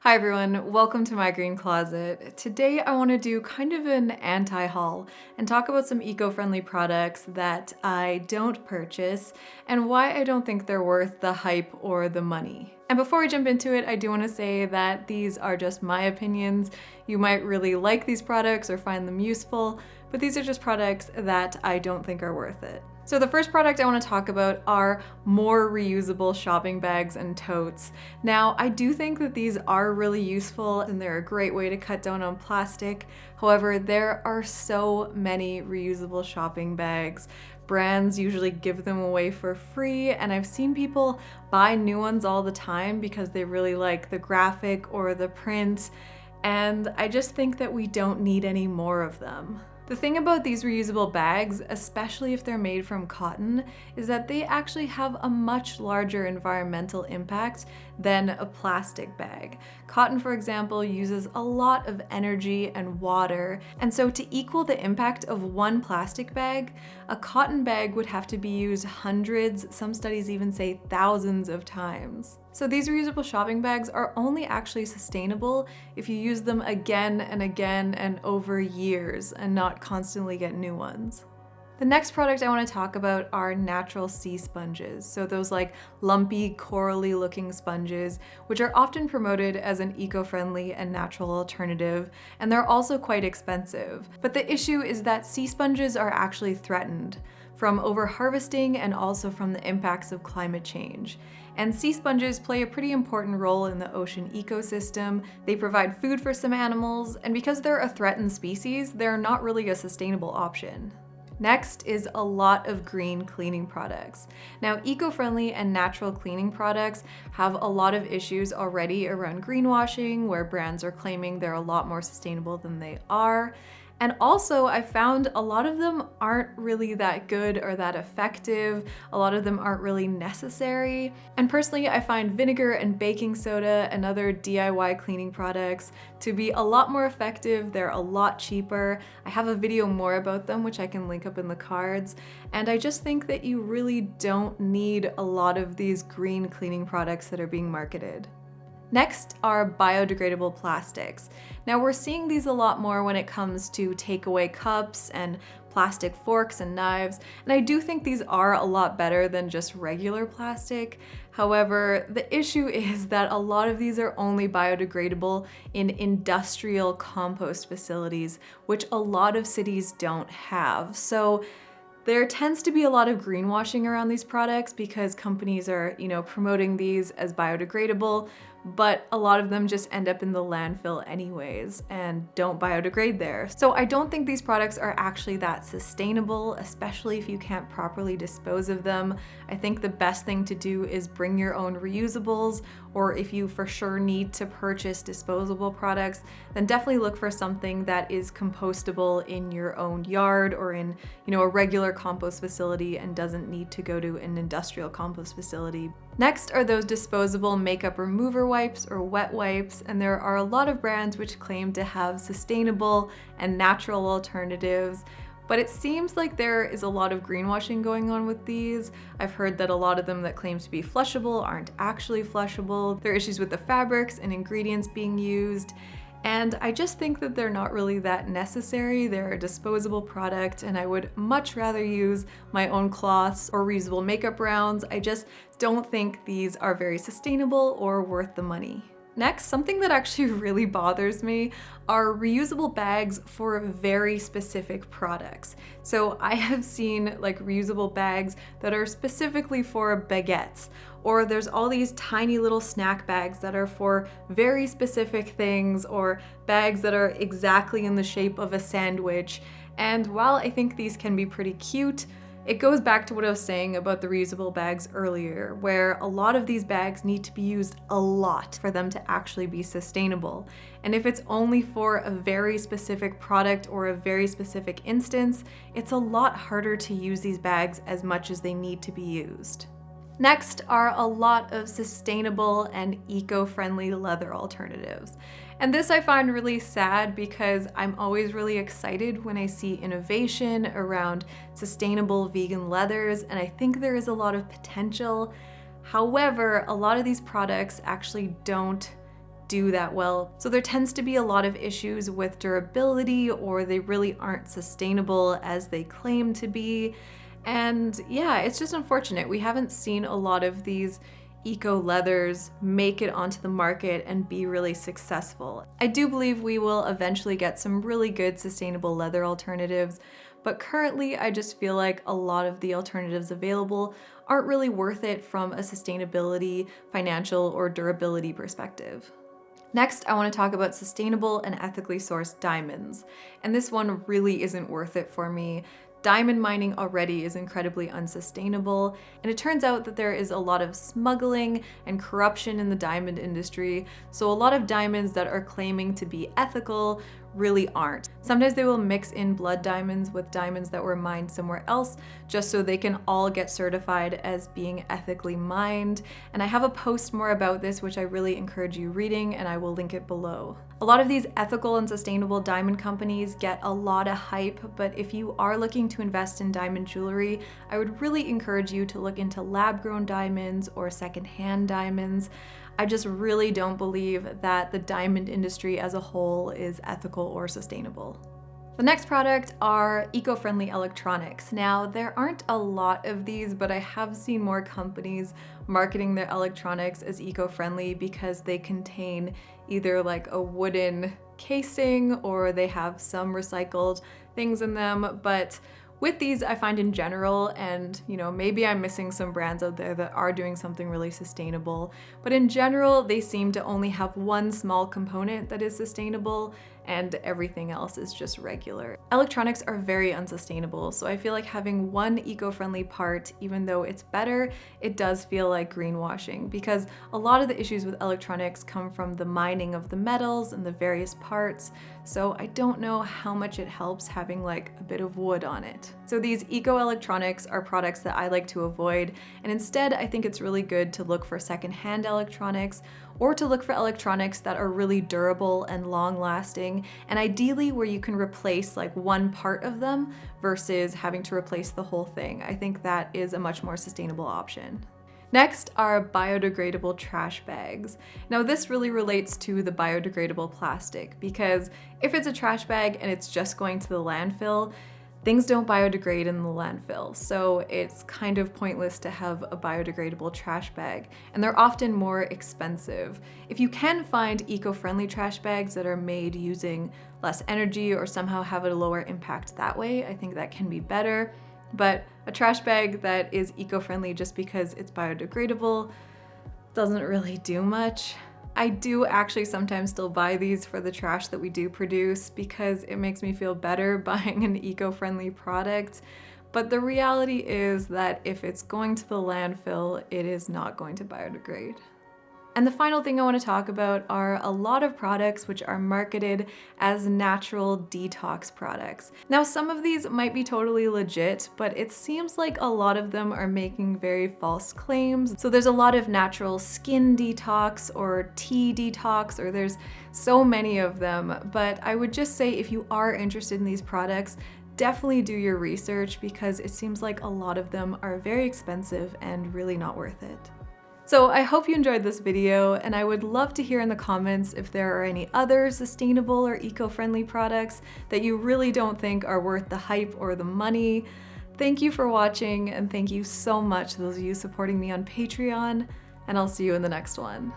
Hi everyone, welcome to my green closet. Today I want to do kind of an anti-haul and talk about some eco-friendly products that I don't purchase and why I don't think they're worth the hype or the money. And before we jump into it, I do want to say that these are just my opinions. You might really like these products or find them useful, but these are just products that I don't think are worth it. So the first product I want to talk about are more reusable shopping bags and totes. Now, I do think that these are really useful and they're a great way to cut down on plastic. However, there are so many reusable shopping bags. Brands usually give them away for free, and I've seen people buy new ones all the time because they really like the graphic or the print, and I just think that we don't need any more of them. The thing about these reusable bags, especially if they're made from cotton, is that they actually have a much larger environmental impact than a plastic bag. Cotton, for example, uses a lot of energy and water, and so to equal the impact of one plastic bag, a cotton bag would have to be used hundreds, some studies even say thousands of times. So these reusable shopping bags are only actually sustainable if you use them again and again and over years and not constantly get new ones. The next product I want to talk about are natural sea sponges. So those like lumpy, corally looking sponges, which are often promoted as an eco-friendly and natural alternative, and they're also quite expensive. But the issue is that sea sponges are actually threatened from over-harvesting and also from the impacts of climate change. And sea sponges play a pretty important role in the ocean ecosystem. They provide food for some animals, and because they're a threatened species, they're not really a sustainable option. Next is a lot of green cleaning products. Now, eco-friendly and natural cleaning products have a lot of issues already around greenwashing, where brands are claiming they're a lot more sustainable than they are. And also, I found a lot of them aren't really that good or that effective. A lot of them aren't really necessary. And personally, I find vinegar and baking soda and other DIY cleaning products to be a lot more effective. They're a lot cheaper. I have a video more about them, which I can link up in the cards. And I just think that you really don't need a lot of these green cleaning products that are being marketed. Next are biodegradable plastics. Now we're seeing these a lot more when it comes to takeaway cups and plastic forks and knives, and I do think these are a lot better than just regular plastic. However, the issue is that a lot of these are only biodegradable in industrial compost facilities, which a lot of cities don't have. So there tends to be a lot of greenwashing around these products because companies are, promoting these as biodegradable, but a lot of them just end up in the landfill anyways and don't biodegrade there. So I don't think these products are actually that sustainable, especially if you can't properly dispose of them. I think the best thing to do is bring your own reusables, or if you for sure need to purchase disposable products, then definitely look for something that is compostable in your own yard or in, a regular compost facility and doesn't need to go to an industrial compost facility. Next are those disposable makeup remover wipes or wet wipes, and there are a lot of brands which claim to have sustainable and natural alternatives, but it seems like there is a lot of greenwashing going on with these. I've heard that a lot of them that claim to be flushable aren't actually flushable. There are issues with the fabrics and ingredients being used, and I just think that they're not really that necessary. They're a disposable product, and I would much rather use my own cloths or reusable makeup rounds. I just don't think these are very sustainable or worth the money. Next, something that actually really bothers me are reusable bags for very specific products. So I have seen like reusable bags that are specifically for baguettes, or there's all these tiny little snack bags that are for very specific things, or bags that are exactly in the shape of a sandwich. And while I think these can be pretty cute, it goes back to what I was saying about the reusable bags earlier, where a lot of these bags need to be used a lot for them to actually be sustainable. And if it's only for a very specific product or a very specific instance, it's a lot harder to use these bags as much as they need to be used. Next are a lot of sustainable and eco-friendly leather alternatives. And this I find really sad because I'm always really excited when I see innovation around sustainable vegan leathers, and I think there is a lot of potential. However, a lot of these products actually don't do that well. So there tends to be a lot of issues with durability, or they really aren't sustainable as they claim to be. And yeah, it's just unfortunate. We haven't seen a lot of these eco leathers make it onto the market and be really successful. I do believe we will eventually get some really good sustainable leather alternatives, but currently I just feel like a lot of the alternatives available aren't really worth it from a sustainability, financial, or durability perspective. Next, I want to talk about sustainable and ethically sourced diamonds. And this one really isn't worth it for me. Diamond mining already is incredibly unsustainable, and it turns out that there is a lot of smuggling and corruption in the diamond industry, so a lot of diamonds that are claiming to be ethical really aren't. Sometimes they will mix in blood diamonds with diamonds that were mined somewhere else just so they can all get certified as being ethically mined. And I have a post more about this which I really encourage you reading, and I will link it below. A lot of these ethical and sustainable diamond companies get a lot of hype, but if you are looking to invest in diamond jewelry, I would really encourage you to look into lab-grown diamonds or secondhand diamonds. I just really don't believe that the diamond industry as a whole is ethical or sustainable. The next product are eco-friendly electronics. Now, there aren't a lot of these, but I have seen more companies marketing their electronics as eco-friendly because they contain either like a wooden casing or they have some recycled things in them. But with these, I find in general, and maybe I'm missing some brands out there that are doing something really sustainable, but in general, they seem to only have one small component that is sustainable and everything else is just regular. Electronics are very unsustainable, so I feel like having one eco-friendly part, even though it's better, it does feel like greenwashing, because a lot of the issues with electronics come from the mining of the metals and the various parts, so I don't know how much it helps having like a bit of wood on it. So these eco-electronics are products that I like to avoid, and instead I think it's really good to look for secondhand electronics, or to look for electronics that are really durable and long-lasting, and ideally where you can replace like one part of them versus having to replace the whole thing. I think that is a much more sustainable option. Next are biodegradable trash bags. Now this really relates to the biodegradable plastic, because if it's a trash bag and it's just going to the landfill, things don't biodegrade in the landfill, so it's kind of pointless to have a biodegradable trash bag, and they're often more expensive. If you can find eco-friendly trash bags that are made using less energy or somehow have a lower impact that way, I think that can be better. But a trash bag that is eco-friendly just because it's biodegradable doesn't really do much. I do actually sometimes still buy these for the trash that we do produce because it makes me feel better buying an eco-friendly product. But the reality is that if it's going to the landfill, it is not going to biodegrade. And the final thing I want to talk about are a lot of products which are marketed as natural detox products. Now, some of these might be totally legit, but it seems like a lot of them are making very false claims. So there's a lot of natural skin detox or tea detox, or there's so many of them. But I would just say if you are interested in these products, definitely do your research, because it seems like a lot of them are very expensive and really not worth it. So I hope you enjoyed this video, and I would love to hear in the comments if there are any other sustainable or eco-friendly products that you really don't think are worth the hype or the money. Thank you for watching, and thank you so much to those of you supporting me on Patreon, and I'll see you in the next one.